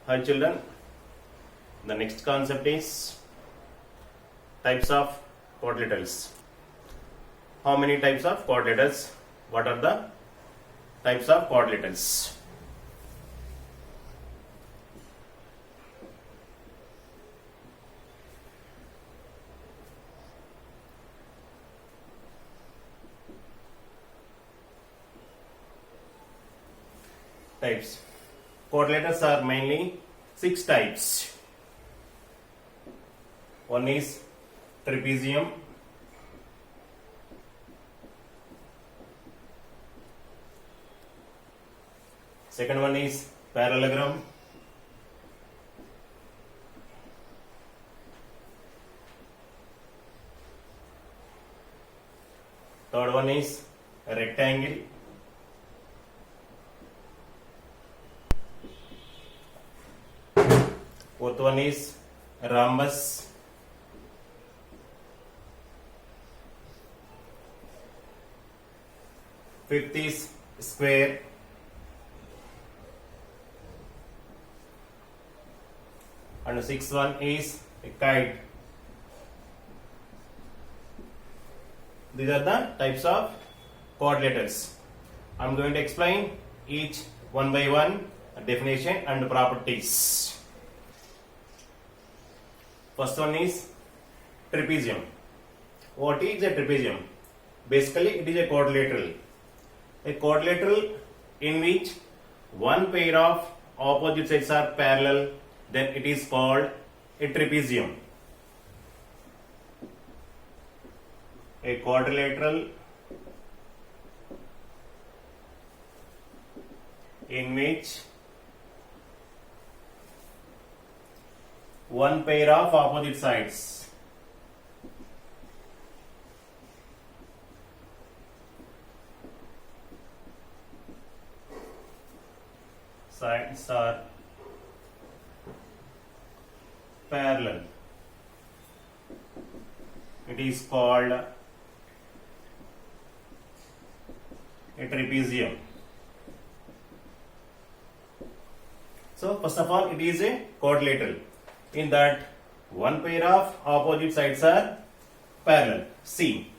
Hi children, the next concept is types of quadrilaterals. How many types of quadrilaterals? What are the types of quadrilaterals? Types. Quadrilaterals are mainly 6 types. One is trapezium, second one is parallelogram, third one is rectangle, fourth one is rhombus, fifth is square, and the sixth one is a kite. These are the types of quadrilaterals. I am going to explain each one by one, definition and properties. First one is trapezium. What is a trapezium? Basically, it is a quadrilateral. A quadrilateral in which one pair of opposite sides are parallel, then it is called a trapezium. A quadrilateral in which one pair of opposite sides are parallel. It is called a trapezium. So first of all, it is a quadrilateral in that one pair of opposite sides are parallel. See,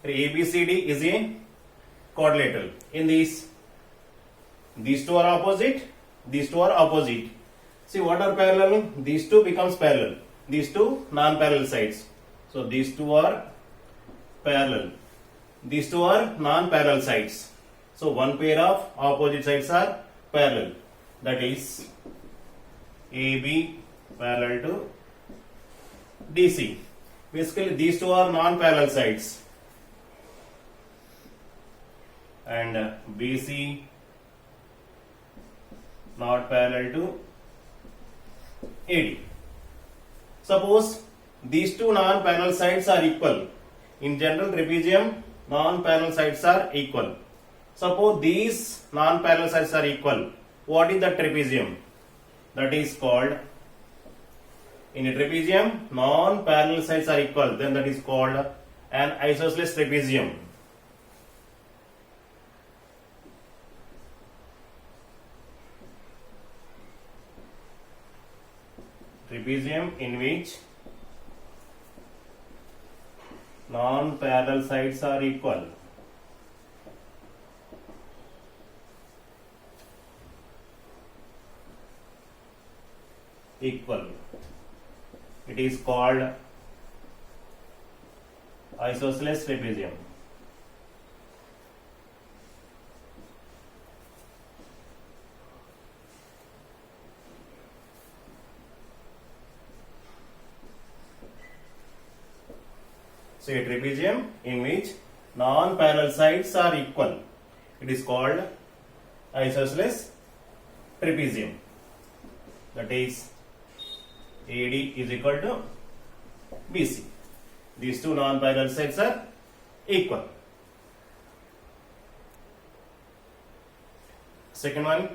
ABCD is a quadrilateral. In these two are opposite, these two are opposite. See, what are parallel? These two becomes parallel. These two non-parallel sides. So these two are parallel. These two are non-parallel sides. So one pair of opposite sides are parallel. That is AB parallel to DC. Basically, these two are non-parallel sides. And BC not parallel to AD. Suppose these two non-parallel sides are equal. In general trapezium, non-parallel sides are equal. Suppose these non-parallel sides are equal. What is the trapezium? That is called, in a trapezium, non-parallel sides are equal. Then that is called an isosceles trapezium. Trapezium in which non-parallel sides are equal. It is called isosceles trapezium. So a trapezium in which non-parallel sides are equal. It is called isosceles trapezium. That is AD is equal to BC. These two non-parallel sides are equal. Second one,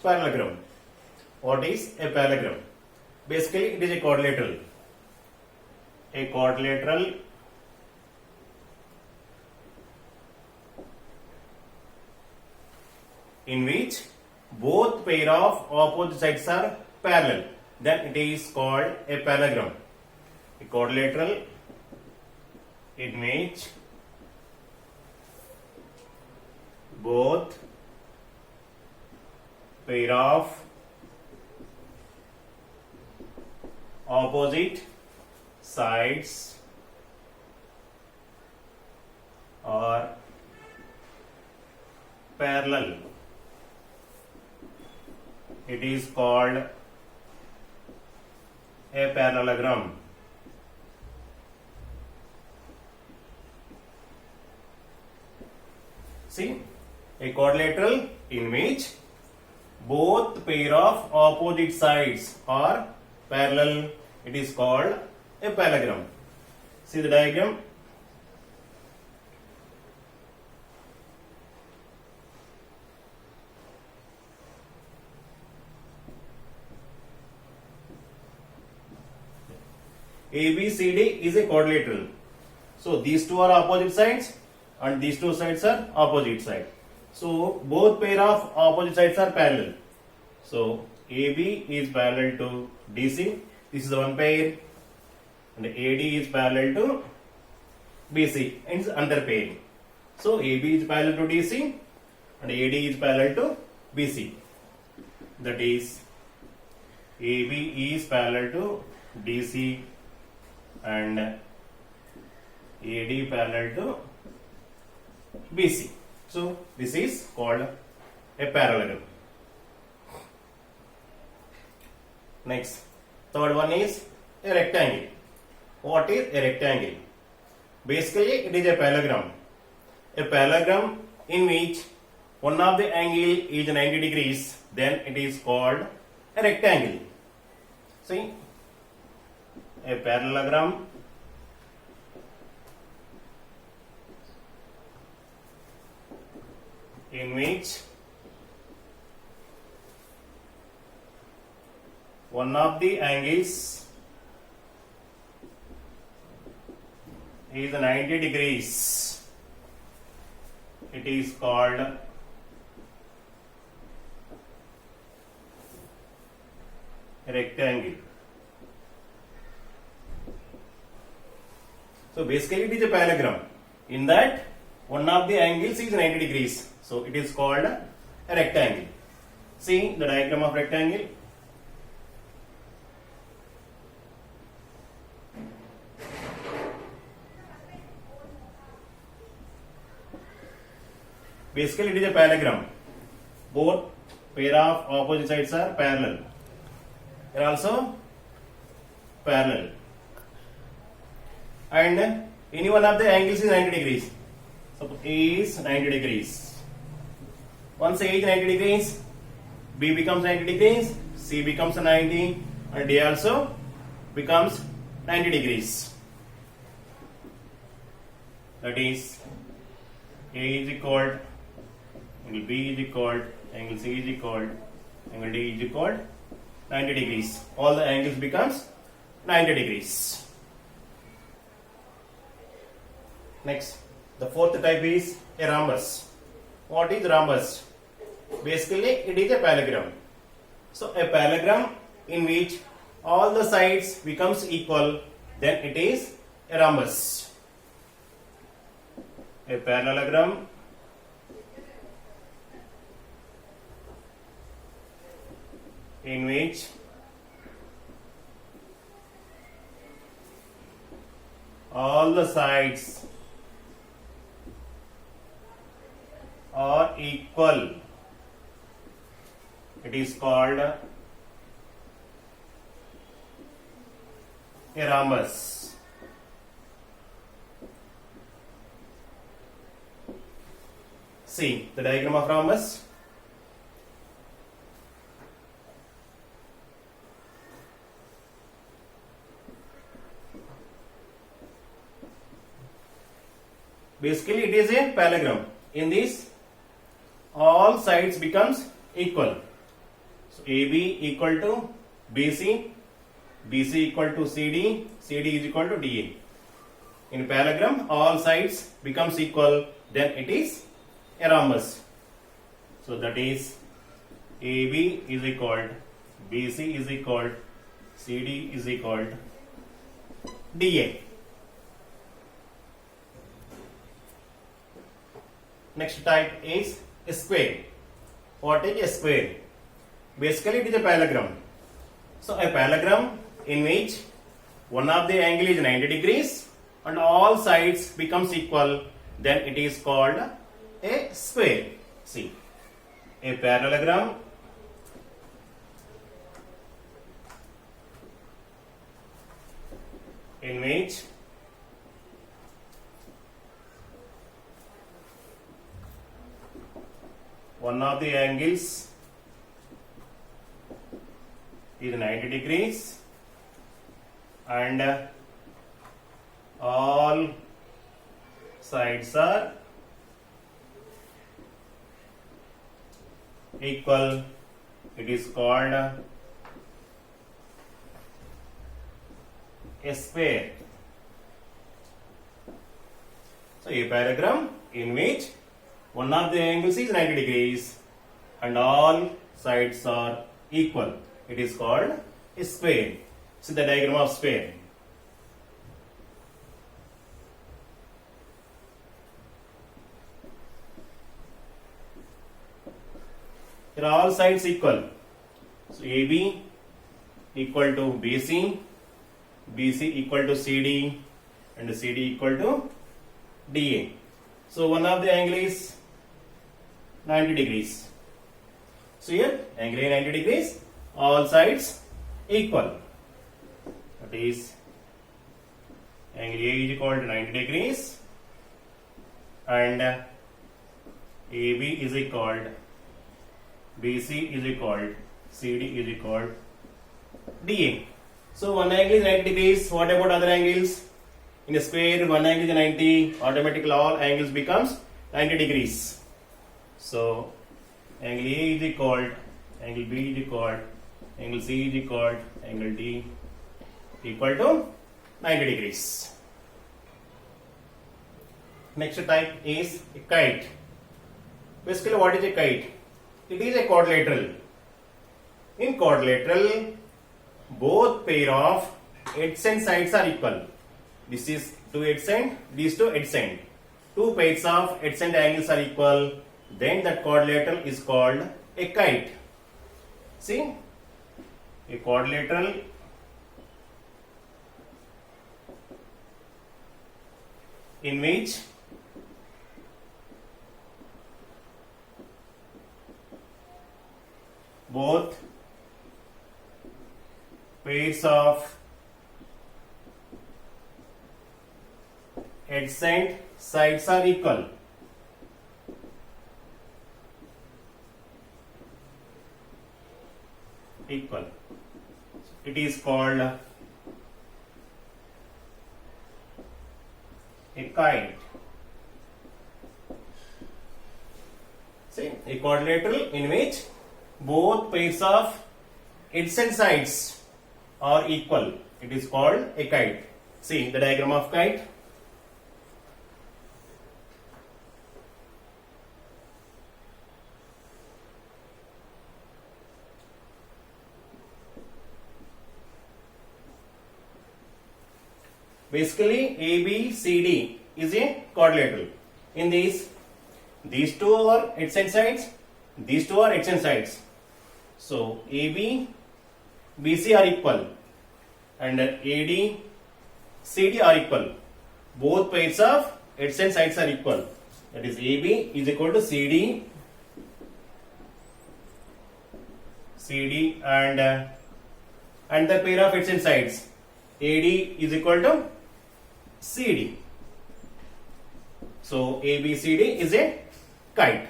parallelogram. What is a parallelogram? Basically, it is a quadrilateral a quadrilateral in which both pair of opposite sides are parallel, then it is called a parallelogram. A quadrilateral in which both pair of opposite sides are parallel. It is called a parallelogram. See, a quadrilateral in which both pair of opposite sides are parallel, it is called a parallelogram. See the diagram. ABCD is a quadrilateral. So these two are opposite sides and these two sides are opposite side. So both pair of opposite sides are parallel. So AB is parallel to DC. This is one pair, and AD is parallel to BC and it's another pair. So AB is parallel to DC and AD is parallel to BC. That is, AB is parallel to DC and AD parallel to BC. So this is called a parallelogram. Next, third one is a rectangle. What is a rectangle? Basically, it is a parallelogram. A parallelogram in which one of the angle is 90 degrees, then it is called a rectangle. See, a parallelogram in which one of the angles is 90 degrees, it is called a rectangle. So basically it is a parallelogram in that one of the angles is 90 degrees. So it is called a rectangle. See the diagram of rectangle. Basically it is a parallelogram. Both pair of opposite sides are parallel. They are also parallel. And any one of the angles is 90 degrees. Suppose A is 90 degrees. Once A is 90 degrees, B becomes 90 degrees, C becomes 90, and D also becomes 90 degrees. That is, A is equal, angle B is equal, angle C is equal, angle D is equal 90 degrees. All the angles becomes 90 degrees. Next, the fourth type is a rhombus. What is rhombus? Basically, it is a parallelogram. So, a parallelogram in which all the sides becomes equal, then it is a rhombus. A parallelogram in which all the sides are equal, it is called a rhombus. See the diagram of rhombus. Basically, it is a parallelogram. In this, all sides becomes equal. So AB equal to BC, BC equal to CD, CD is equal to DA. In parallelogram, all sides becomes equal, then it is a rhombus. So that is AB is equal, BC is equal, CD is equal DA. Next type is a square. What is a square? Basically it is a parallelogram. So a parallelogram in which one of the angle is 90 degrees and all sides becomes equal, then it is called a square. See, a parallelogram in which one of the angles is 90 degrees and all sides are equal, it is called a square. So a parallelogram in which one of the angles is 90 degrees and all sides are equal, it is called a square. See the diagram of square. Here all sides equal. So AB equal to BC, BC equal to CD, and CD equal to DA. So one of the angle is 90 degrees. So here angle is 90 degrees, all sides equal. That is angle A is equal to 90 degrees and AB is equal, BC is equal, CD is equal DA. So one angle is 90 degrees. What about other angles? In a square, one angle is 90. Automatically all angles becomes 90 degrees. So angle A is equal, angle B is equal, angle C is equal, angle D equal to 90 degrees. Next type is a kite. Basically, what is a kite? It is a quadrilateral. In quadrilateral, both pair of adjacent sides are equal. This is two adjacent, these two adjacent. Two pairs of adjacent angles are equal. Then that quadrilateral is called a kite. See, a quadrilateral in which both pairs of adjacent sides are equal. It is called a kite. See, a quadrilateral in which both pairs of adjacent sides are equal. It is called a kite. See the diagram of kite. Basically, ABCD is a quadrilateral. In these two are adjacent sides, these two are adjacent sides. So AB, BC are equal, and AD, CD are equal. Both pairs of adjacent sides are equal. That is AB is equal to CD, and the pair of adjacent sides AD is equal to CD. So ABCD is a kite.